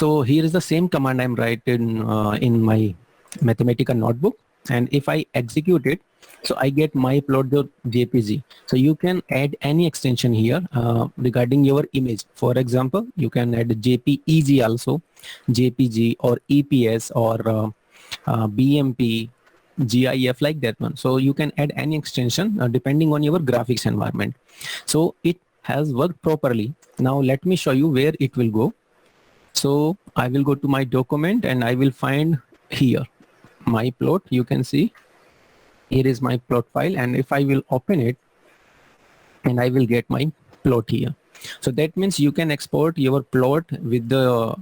So here is the same command I'm writing in my Mathematica notebook, and if I execute it, so I get my plot.jpg. So you can add any extension here regarding your image. For example, you can add jpeg also, jpg or eps or bmp, gif, like that one. So you can add any extension depending on your graphics environment. So it has worked properly. Now let me show you where it will go. So I will go to my document and I will find here my plot. You can see here is my plot file, and if I will open it, and I will get my plot here. So that means you can export your plot with the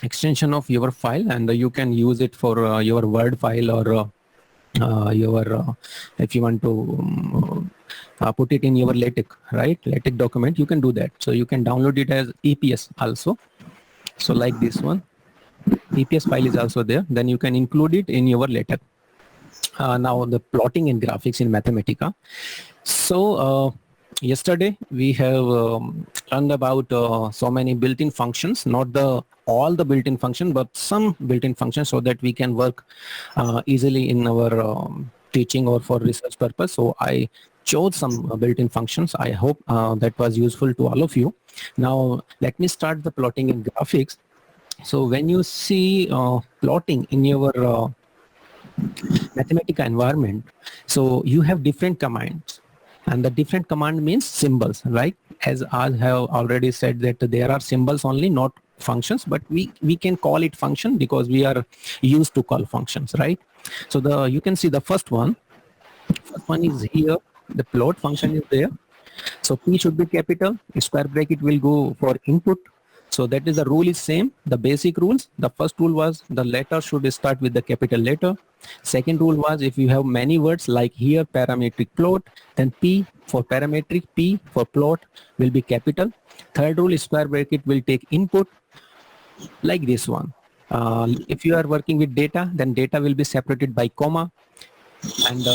extension of your file, and you can use it for your Word file or your if you want to put it in your LaTeX, right? LaTeX document, you can do that. So you can download it as EPS also. So like this one, EPS file is also there. Then you can include it in your LaTeX. Now the plotting and graphics in Mathematica. So yesterday we have learned about so many built-in functions, not all the built-in function, but some built-in functions, so that we can work easily in our teaching or for research purpose. So I chose some built-in functions. I hope that was useful to all of you. Now let me start the plotting and graphics. So when you see plotting in your Mathematica environment, so you have different commands, and the different command means symbols, right? As I have already said that there are symbols only, not functions, but we can call it function because we are used to call functions, right? So you can see the first one is here. The plot function is there. So P should be capital, square bracket will go for input. So that is the rule is same, the basic rules. The first rule was the letter should start with the capital letter. Second rule was if you have many words like here parametric plot, then P for parametric, P for plot will be capital. Third rule is square bracket will take input, like this one. If you are working with data, then data will be separated by comma, and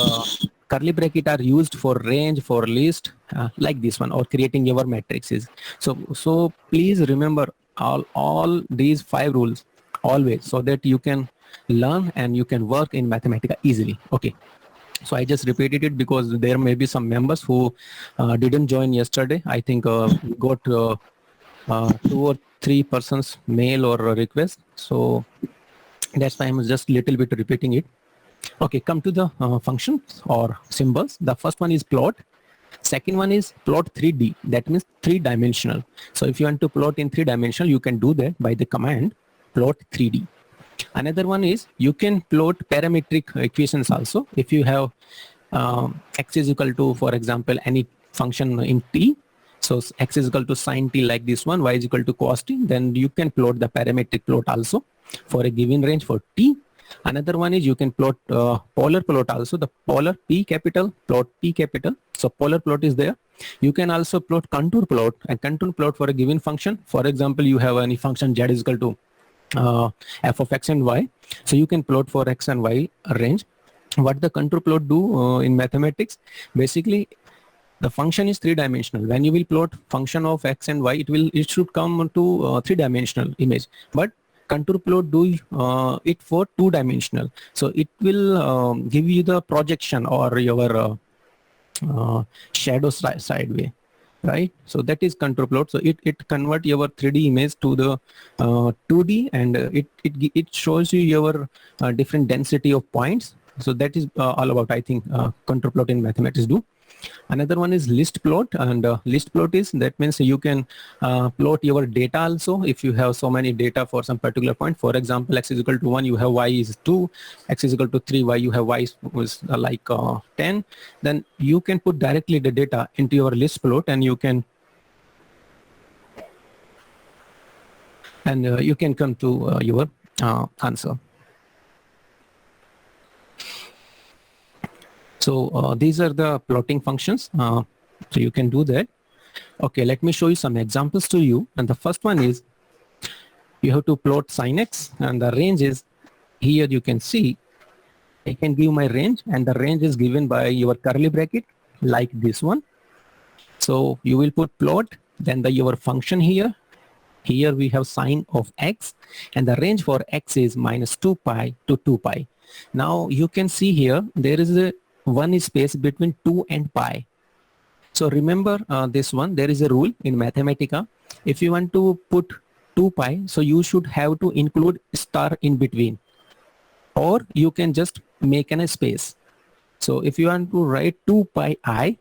curly bracket are used for range, for list, like this one, or creating your matrices. So please remember all these 5 rules always, so that you can learn and you can work in Mathematica easily. Okay, so I just repeated it because there may be some members who didn't join yesterday. I think we got 2 or 3 persons mail or request, so that's why I'm just little bit repeating it. Okay, come to the functions or symbols. The first one is plot. Second one is plot 3D. That means 3-dimensional. So if you want to plot in 3-dimensional, you can do that by the command plot 3D. Another one is you can plot parametric equations also. If you have x is equal to, for example, any function in t. So x is equal to sine t, like this one, y is equal to cos t. Then you can plot the parametric plot also for a given range for t. Another one is you can plot polar plot also, the polar P capital, plot P capital. So polar plot is there. You can also plot contour plot, and contour plot for a given function. For example, you have any function z is equal to f of x and y. So you can plot for x and y range. What the contour plot do in mathematics? Basically, the function is 3-dimensional. When you will plot function of x and y, it should come to 3-dimensional image. But contour plot do it for 2-dimensional. So it will give you the projection or your shadow side way, right? So that is contour plot. So it convert your 3D image to the 2D, and it shows you your different density of points. So that is all about, I think, contour plot in mathematics do. Another one is list plot, and list plot is, that means you can plot your data also. If you have so many data for some particular point, for example, x is equal to 1, you have y is 2, x is equal to 3, y you have y is like 10, then you can put directly the data into your list plot, and you can come to your answer. So these are the plotting functions. So you can do that. Okay, let me show you some examples to you. And the first one is you have to plot sin x, and the range is here. You can see I can give my range, and the range is given by your curly bracket, like this one. So you will put plot, then your function here, Here we have sine of x, and the range for x is minus 2 pi to 2 pi. Now you can see here there is a one space between 2 and pi. So remember this one, there is a rule in Mathematica. If you want to put 2 pi, so you should have to include star in between, or you can just make a space. So if you want to write 2 pi I,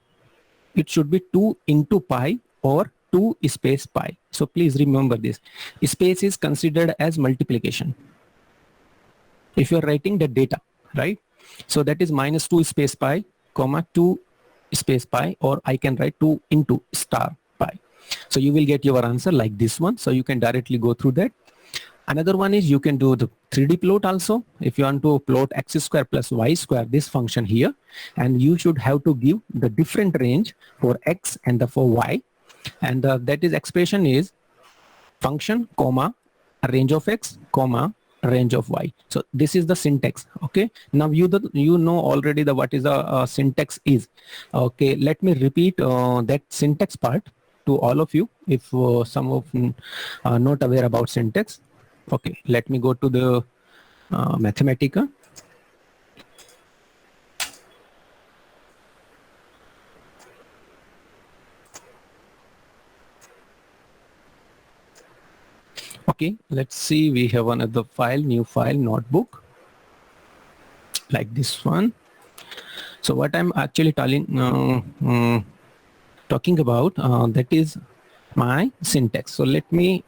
it should be 2 into pi or 2 space pi. So please remember this. Space is considered as multiplication. If you are writing the data, right? So that is minus 2 space pi, comma 2 space pi, or I can write 2 into star pi. So you will get your answer like this one. So you can directly go through that. Another one is you can do the 3D plot also. If you want to plot x square plus y square, this function here, and you should have to give the different range for x and the for y. And that is expression is function, comma, range of x, comma, range of y. So this is the syntax. Okay, now you know already the what is the syntax is. Okay, let me repeat that syntax part to all of you if some of are not aware about syntax. Okay, let me go to the Mathematica. Okay, let's see, we have another file, new file, notebook, like this one. So what I'm actually talking about, that is my syntax. So let me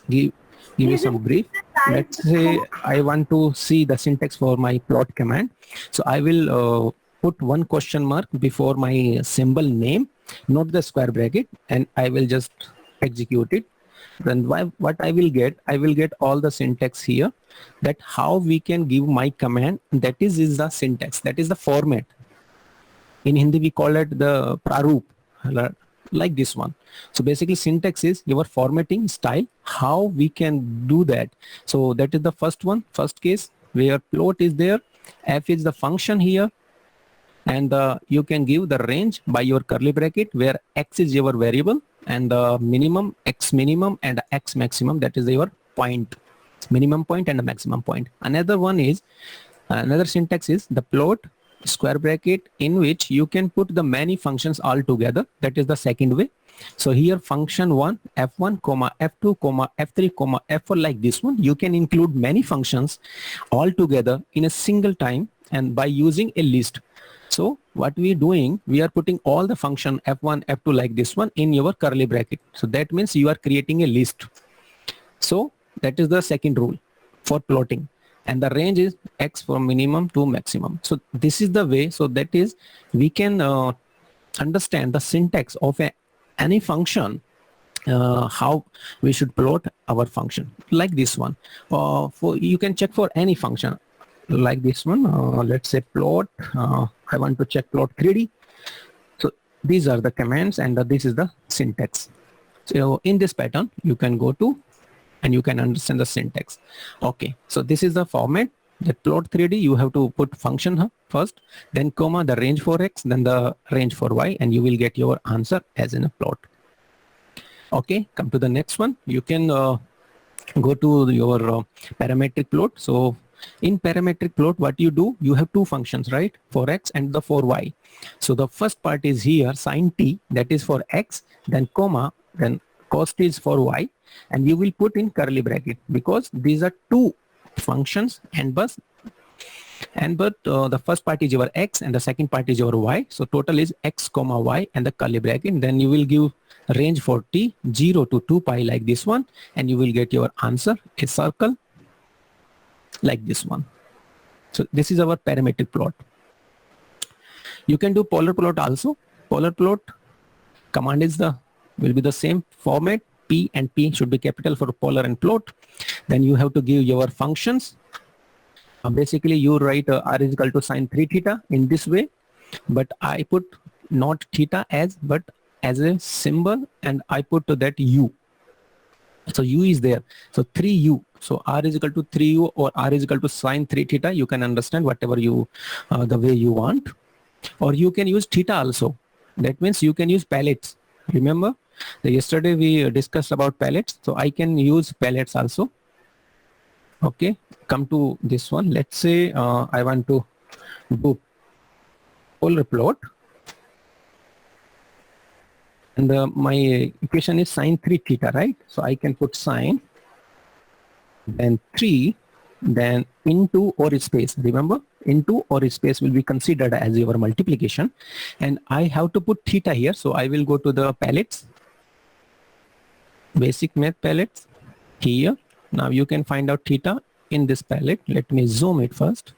give you some brief. Let's say I want to see the syntax for my plot command. So I will put one question mark before my symbol name, not the square bracket, and I will just execute it. Then what I will get all the syntax here, that how we can give my command, that is the syntax, that is the format. In Hindi we call it the praroop, like this one. So basically syntax is your formatting style, how we can do that. So that is the first one, first case where plot is there, f is the function here, and you can give the range by your curly bracket where x is your variable, and the minimum, x minimum and x maximum, that is your point, minimum point and the maximum point. Another one is, another syntax is the plot square bracket in which you can put the many functions all together. That is the second way. So here function 1, f1, comma f2, comma f3, comma f4, like this one. You can include many functions all together in a single time and by using a list. So what we are doing, we are putting all the function f1, f2 like this one in your curly bracket. So that means you are creating a list. So that is the second rule for plotting. And the range is x from minimum to maximum. So this is the way, so that is we can understand the syntax of any function, how we should plot our function, like this one. For you can check for any function like this one. Let's say plot, I want to check plot 3D. So these are the commands, and this is the syntax. So in this pattern you can go to and you can understand the syntax. Okay, so this is the format. The plot 3D, you have to put function first, then comma the range for x, then the range for y, and you will get your answer as in a plot. Okay, come to the next one. You can go to your parametric plot. So in parametric plot, what you do, you have two functions, right, for x and the for y. So the first part is here sine t, that is for x, then comma, then cos t is for y, and you will put in curly bracket because these are two functions, and but the first part is your x and the second part is your y. So total is x comma y and the curly bracket. Then you will give range for t 0 to 2 pi like this one, and you will get your answer, a circle like this one. So this is our parametric plot. You can do polar plot also. Polar plot command is will be the same format. P and P should be capital for polar and plot. Then you have to give your functions. Basically you write r is equal to sine 3 theta in this way, but I put not theta as but as a symbol, and I put to that u. So u is there, so 3u. So r is equal to 3u or r is equal to sine 3 theta. You can understand whatever you the way you want, or you can use theta also. That means you can use palettes. Remember, Yesterday we discussed about palettes, so I can use palettes also. Okay, come to this one. Let's say I want to do polar plot, and my equation is sine 3 theta, right? So I can put sine, then 3, then into or space. Remember, into or space will be considered as your multiplication, and I have to put theta here. So I will go to the palettes, basic math palettes here. Now you can find out theta in this palette. Let me zoom it first,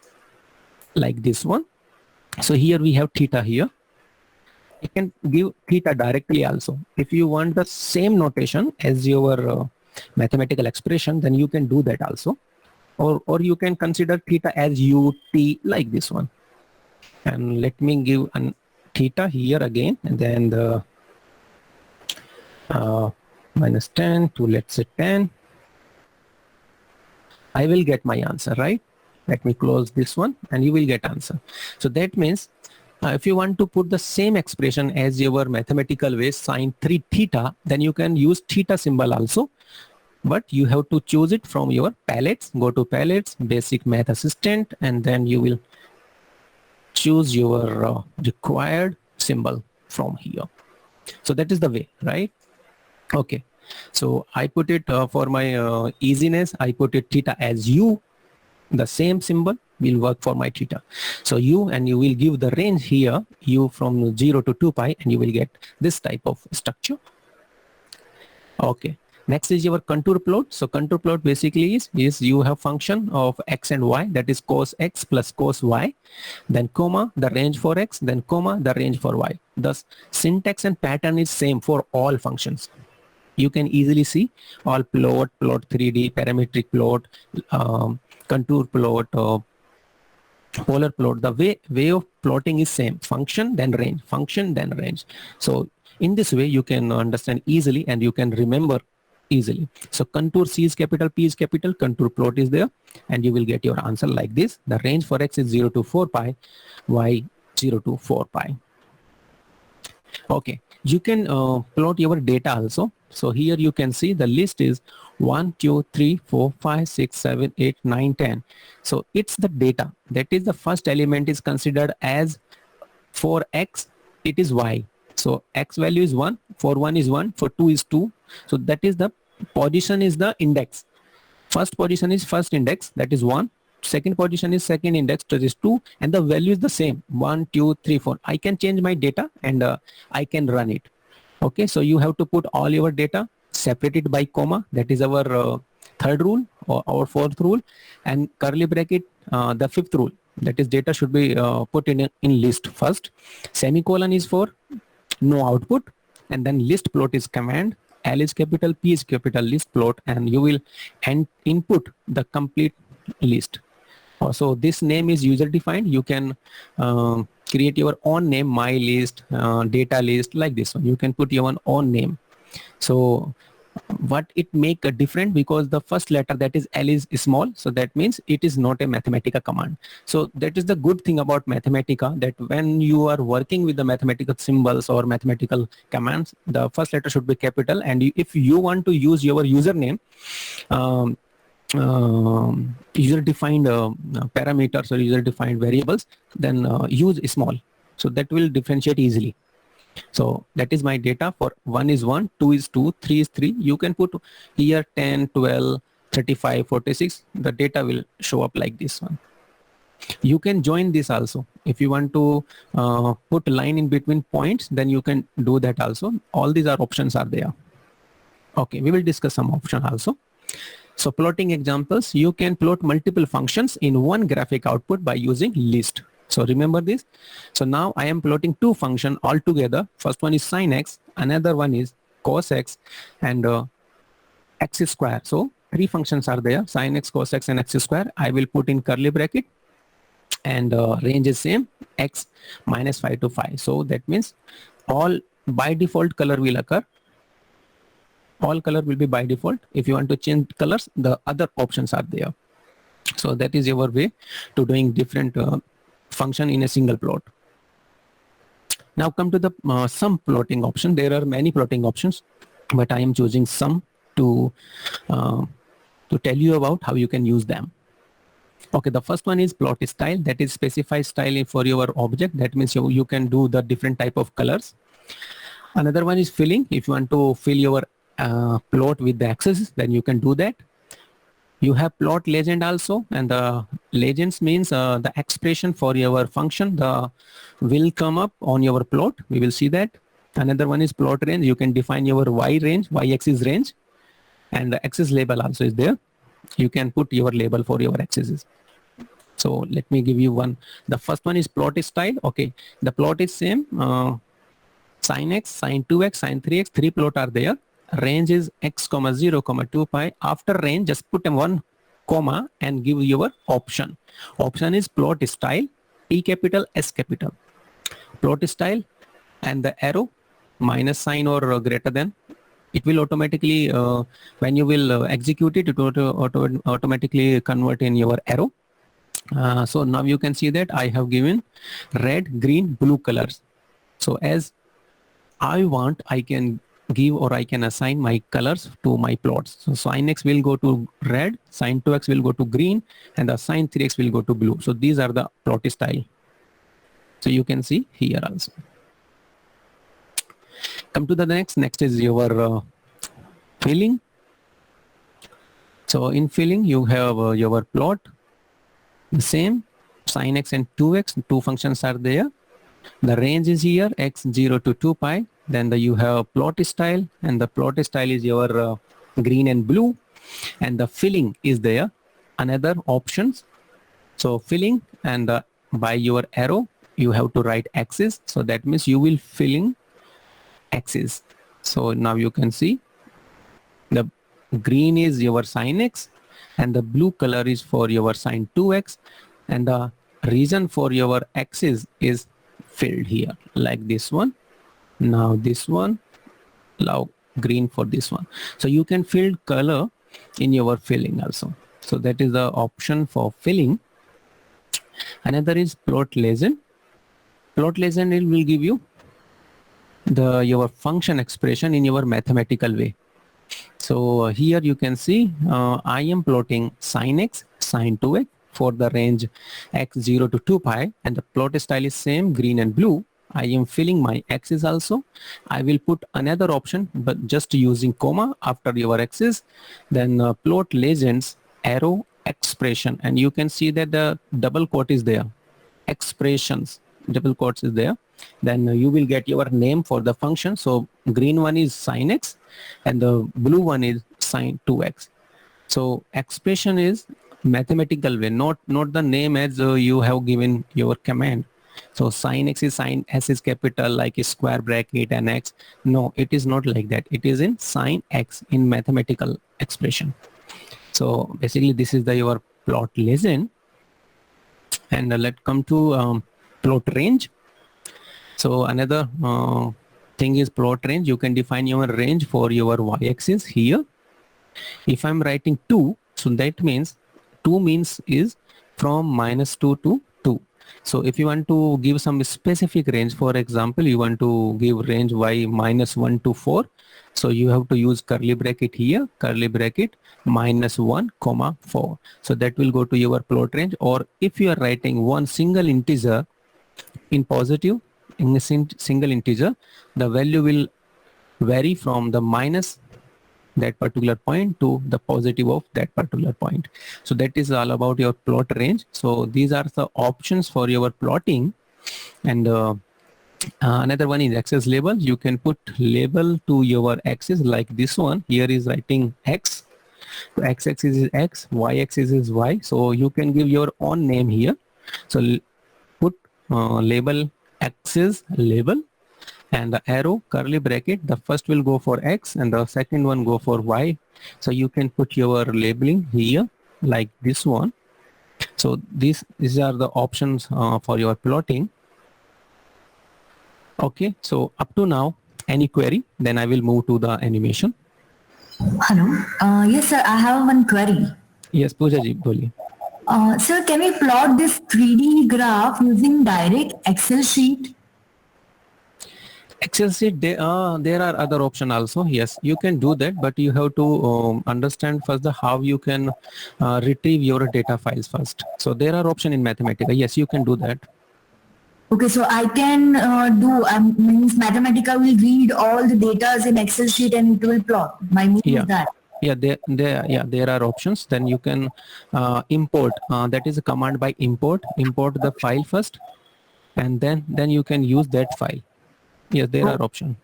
like this one. So here we have theta here. You can give theta directly also. If you want the same notation as your mathematical expression, then you can do that also. Or you can consider theta as ut, like this one. And let me give an theta here again, and then the minus 10 to, let's say, 10. I will get my answer, right? Let me close this one and you will get answer. So that means if you want to put the same expression as your mathematical way, sine 3 theta, then you can use theta symbol also. But you have to choose it from your palettes. Go to palettes, basic math assistant, and then you will choose your required symbol from here. So that is the way, right? Okay. So I put it for my easiness, I put it theta as u. The same symbol will work for my theta. So u, and you will give the range here, u from 0 to 2 pi, and you will get this type of structure. Okay. Next is your contour plot. So contour plot basically is you have function of x and y, that is cos x plus cos y, then comma the range for x, then comma the range for y. Thus syntax and pattern is same for all functions. You can easily see all plot, plot 3D, parametric plot, contour plot, polar plot. The way of plotting is same: function then range, function then range. So in this way you can understand easily and you can remember easily. So contour C is capital, P is capital, contour plot is there, and you will get your answer like this. The range for x is 0 to 4 pi, y 0 to 4 pi. Okay, you can plot your data also. So here you can see the list is 1, 2, 3, 4, 5, 6, 7, 8, 9, 10. So it's the data. That is the first element is considered as for x, it is y. So x value is 1, for 1 is 1, for 2 is 2. So that is the position is the index. First position is first index, that is 1. Second position is second index, that is 2. And the value is the same, 1, 2, 3, 4. I can change my data and I can run it. Okay, so you have to put all your data separated by comma. That is our third rule or our fourth rule. And curly bracket, the fifth rule. That is data should be put in list first. Semicolon is for no output. And then list plot is command. L is capital, P is capital, list plot, and you will input the complete list. So this name is user defined. You can create your own name, my list, data list, like this one. You can put your own name. So what it make a different, because the first letter, that is L, is small, so that means it is not a Mathematica command. So that is the good thing about Mathematica, that when you are working with the mathematical symbols or mathematical commands, the first letter should be capital. And if you want to use your username, user defined parameters or user defined variables, then use small, so that will differentiate easily. So that is my data. For 1 is 1, 2 is 2, 3 is 3. You can put here 10, 12, 35, 46. The data will show up like this one. You can join this also. If you want to put a line in between points, then you can do that also. All these are options are there. Okay, we will discuss some option also. So plotting examples, you can plot multiple functions in one graphic output by using list. So remember this. So now I am plotting two functions all together. First one is sin x, another one is cos x, and x square. So three functions are there, sin x, cos x, and x square. I will put in curly bracket, and range is same, x minus 5 to 5. So that means all by default color will occur. All color will be by default. If you want to change colors, the other options are there. So that is your way to doing different function in a single plot. Now come to the sum plotting option. There are many plotting options, but I am choosing sum to tell you about how you can use them. Okay, the first one is plot style. That is specified style for your object. That means you can do the different type of colors. Another one is filling. If you want to fill your plot with the axes, then you can do that. You have plot legend also, and the legends means the expression for your function will come up on your plot. We will see that. Another one is plot range. You can define your y range, y-axis range, and the axis label also is there. You can put your label for your axes. So let me give you one. The first one is plot style. Okay, the plot is same. Sin x, sin 2x, sin 3x, three plot are there. Range is x comma 0 comma 2 pi. After range, just put a 1 comma and give your option. Option is plot style, T capital, S capital. Plot style and the arrow minus sign or greater than. It will automatically, when you will execute it, it will automatically convert in your arrow. So now you can see that I have given red, green, blue colors. So as I want, I can give or I can assign my colors to my plots. So sin x will go to red, sin 2x will go to green, and the sin 3x will go to blue. So these are the plot style. So you can see here also. Come to the next is your filling. So in filling, you have your plot, the same sin x and 2x, two functions are there. The range is here, x 0 to 2 pi. Then you have plot style, and the plot style is your green and blue, and the filling is there. Another options. So filling, and by your arrow, you have to write axis. So that means you will filling axis. So now you can see the green is your sin x, and the blue color is for your sin 2x, and the reason for your axis is filled here, like this one. Now this one, now green for this one. So you can fill color in your filling also. So that is the option for filling. Another is plot legend. Plot legend, it will give you your function expression in your mathematical way. So here you can see I am plotting sin x, sin 2x for the range x 0 to 2 pi, and the plot style is same, green and blue. I am filling my axis also. I will put another option, but just using comma after your axis. Then plot legends, arrow, expression, and you can see that the double quote is there. Expressions, double quotes is there. Then you will get your name for the function. So green one is sin x, and the blue one is sin 2x. So expression is mathematical way, not the name as you have given your command. So sin x is sin s is capital, like a square bracket and x. No, it is not like that. It is in sin x in mathematical expression. So basically this is your plot legend. And let's come to plot range. So another thing is plot range. You can define your range for your y-axis here. If I'm writing 2, so that means 2 means is from -2 to 2. So if you want to give some specific range, for example, you want to give range y -1 to 4. So you have to use curly bracket here, curly bracket -1 comma 4. So that will go to your plot range. Or if you are writing one single integer in positive, in a single integer, the value will vary from the minus that particular point to the positive of that particular point. So that is all about your plot range. So these are the options for your plotting. And another one is axis label. You can put label to your axis, like this one. Here is writing x. So x-axis is x, y-axis is y. So you can give your own name here. So put label axis label, and the arrow curly bracket, the first will go for x and the second one go for y. So you can put your labeling here, like this one. So these are the options for your plotting. Okay, so up to now, any query? Then I will move to the animation. Hello. Yes, sir. I have one query. Yes, Pooja ji, boliye. Sir, can we plot this 3D graph using direct Excel sheet? Excel sheet, there are other option also. Yes, you can do that, but you have to understand first the how you can retrieve your data files first. So there are option in Mathematica. Yes, you can do that. Okay, so I can means Mathematica will read all the data in Excel sheet and it will plot. My meaning Yeah. is that. Yeah, there are options. Then you can import. That is a command by import. Import the file first, and then you can use that file. Yes, there are options.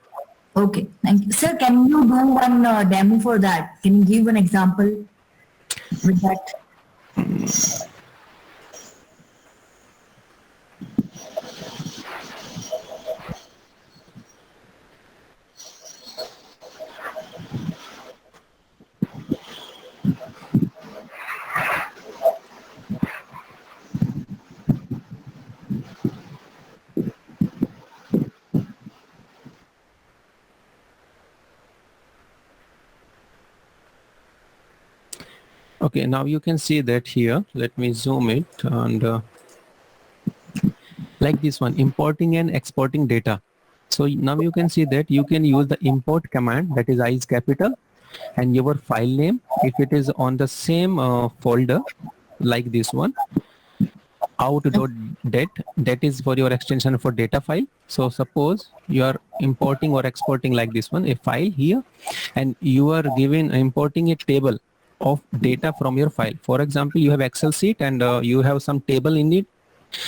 Okay, thank you. Sir, can you do one demo for that? Can you give an example with that? Okay, now you can see that here. Let me zoom it, and like this one, importing and exporting data. So now you can see that you can use the import command, that is I is capital, and your file name, if it is on the same folder like this one, out.dat, that is for your extension for data file. So suppose you are importing or exporting like this one, a file here, and you are given importing a table of data from your file. For example, you have Excel sheet and you have some table in it.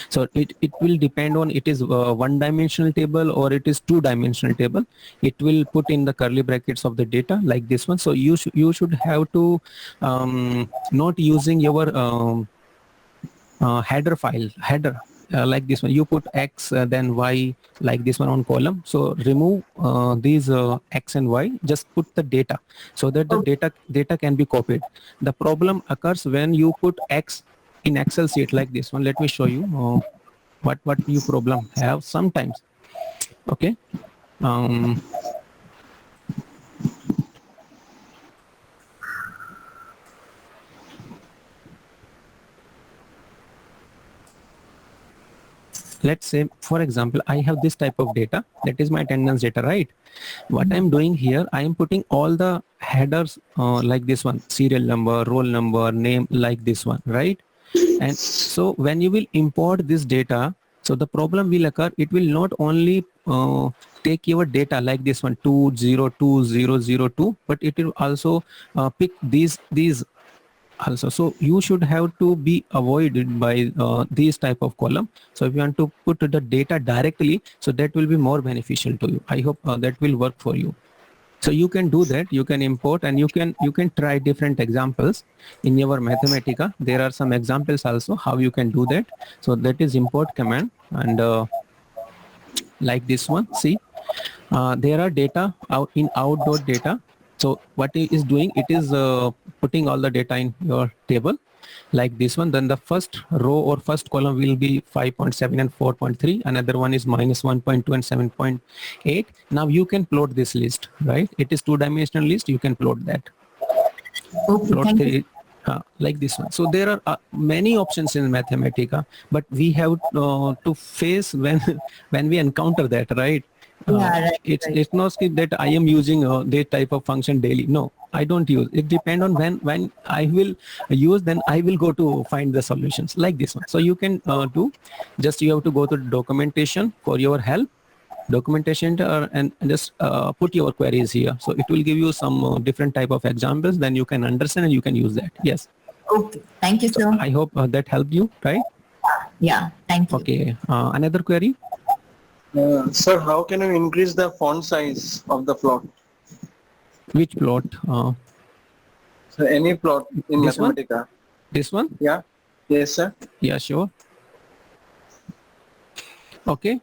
So it will depend on it is one dimensional table or it is two dimensional table. It will put in the curly brackets of the data like this one. So you should have to not using your header file header like this one. You put X then Y like this one on column. So remove these X and Y, just put the data so that the data can be copied. The problem occurs when you put X in Excel sheet like this one. Let me show you what you problem have sometimes. Okay. Let's say, for example, I have this type of data, that is my attendance data, right? What I'm doing here, I am putting all the headers like this one, serial number, roll number, name, like this one, right? And so when you will import this data, so the problem will occur, it will not only take your data like this one 202002, but it will also pick these also. So you should have to be avoided by these type of column. So if you want to put the data directly, so that will be more beneficial to you. I hope that will work for you. So you can do that. You can import and you can try different examples in your Mathematica. There are some examples also how you can do that. So that is import command, and like this one. See, there are data out in out.data. So what it is doing, it is putting all the data in your table like this one. Then the first row or first column will be 5.7 and 4.3. Another one is minus 1.2 and 7.8. Now you can plot this list, right? It is two-dimensional list. You can plot that. Okay, Plot thank you. like this one. So there are many options in Mathematica, but we have to face when when we encounter that, right? Yeah, right, It's not that I am using that type of function daily. No, I don't use. It depends on when I will use. Then I will go to find the solutions like this one. So you can do. Just you have to go to documentation for your help. Documentation and just put your queries here. So it will give you some different type of examples. Then you can understand and you can use that. Yes. Okay, thank you, So sir. I hope that helped you, right? Yeah, thank you. Okay. Another query. Sir, how can you increase the font size of the plot? Which plot? So any plot in This one? Mathematica. This one? Yeah. Yes, sir. Yeah, sure. Okay.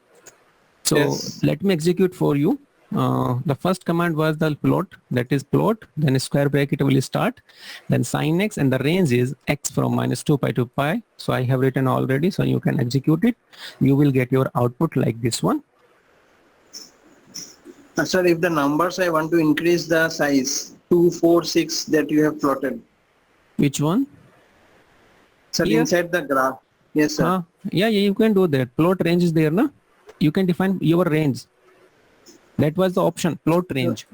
So Yes. let me execute for you. The first command was the plot, that is plot, then a square bracket will start, then sin x, and the range is x from -2 pi to pi. So I have written already, so you can execute it. You will get your output like this one. Sir, if the numbers I want to increase the size 2, 4, 6 that you have plotted. Which one? Sir, Here? inside the graph. Yes, sir. Yeah, you can do that. Plot range is there, no? You can define your range. That was the option, plot range.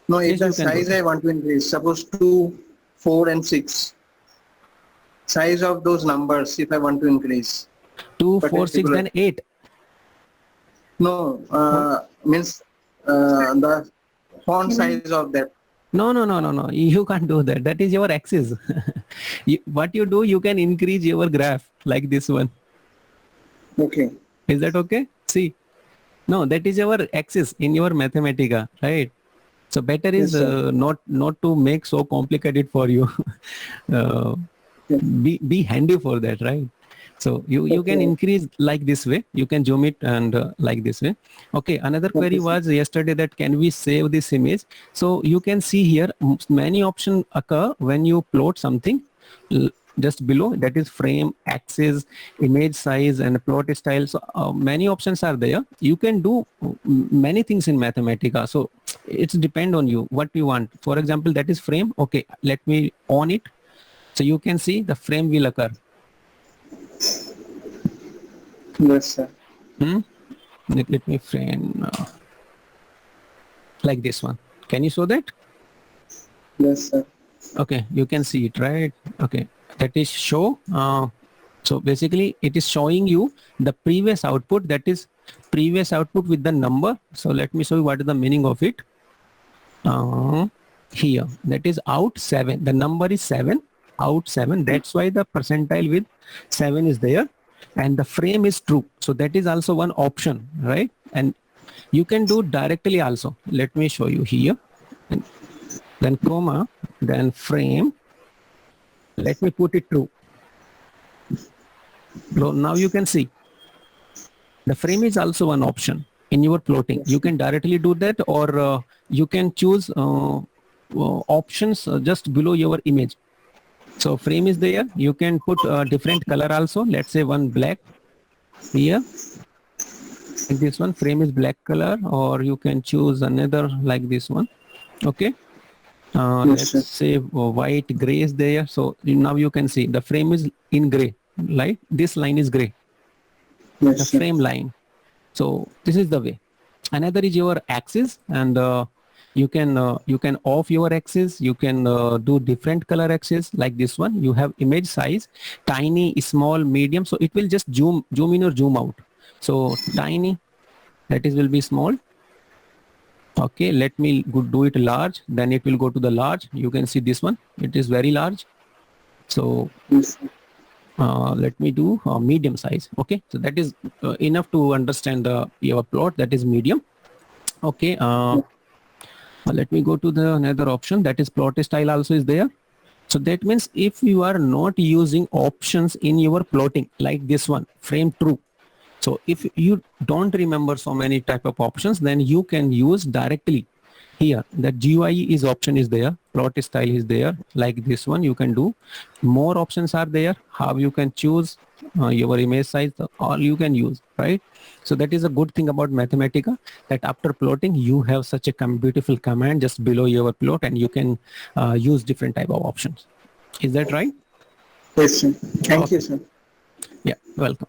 No, if Yes, the you can do size that. I want to increase, suppose 2, 4 and 6. Size of those numbers if I want to increase. 2, 4, 6, Particular. then 8. No, means the font size of that. No. You can't do that. That is your axis. What you do, you can increase your graph like this one. Okay. Is that okay? See, no, that is your axis in your Mathematica, right? So better is Yes, sir. not to make so complicated for you. uh, Yeah. be handy for that, right? So you can Okay. increase like this way. You can zoom it and like this way. Okay. Another query sir. was yesterday that can we save this image? So you can see here many options occur when you plot something. Just below, that is frame, axis, image size, and plot style. So many options are there. You can do many things in Mathematica. So it's depend on you what you want. For example, that is frame. Okay, let me on it. So you can see the frame will occur. Yes, sir. Let me frame like this one. Can you show that? Yes, sir. Okay, you can see it, right? Okay, that is show. So basically it is showing you the previous output, that is previous output with the number. So let me show you what is the meaning of it. Here, that is out 7. The number is 7, out 7. That's why the percentile with 7 is there. And the frame is true. So that is also one option, right? And you can do directly also. Let me show you here. And then comma, then frame. Let me put it true. So now you can see the frame is also one option in your plotting. You can directly do that, or you can choose options just below your image. So frame is there. You can put a different color also. Let's say one black here. And this one frame is black color, or you can choose another like this one. Okay. Yes, sir. Let's say white gray is there. So now you can see the frame is in gray, right? This line is gray, the Yes, sir. frame line. So this is the way. Another is your axis, and you can off your axis. You can do different color axis like this one. You have image size, tiny, small, medium. So it will just zoom in or zoom out. So tiny, that is will be small. Okay, let me do it large. Then it will go to the large. You can see this one. It is very large. So Yes, sir. let me do medium size. Okay, so that is enough to understand your plot. That is medium. Okay, let me go to the another option, that is plot style also is there. So that means if you are not using options in your plotting like this one, frame true. So if you don't remember so many type of options, then you can use directly here. The GUI is option is there, plot style is there, like this one you can do. More options are there, how you can choose your image size, all you can use, right? So that is a good thing about Mathematica, that after plotting you have such a beautiful command just below your plot, and you can use different type of options. Is that right? Yes, sir. Thank you, sir. Yeah, welcome.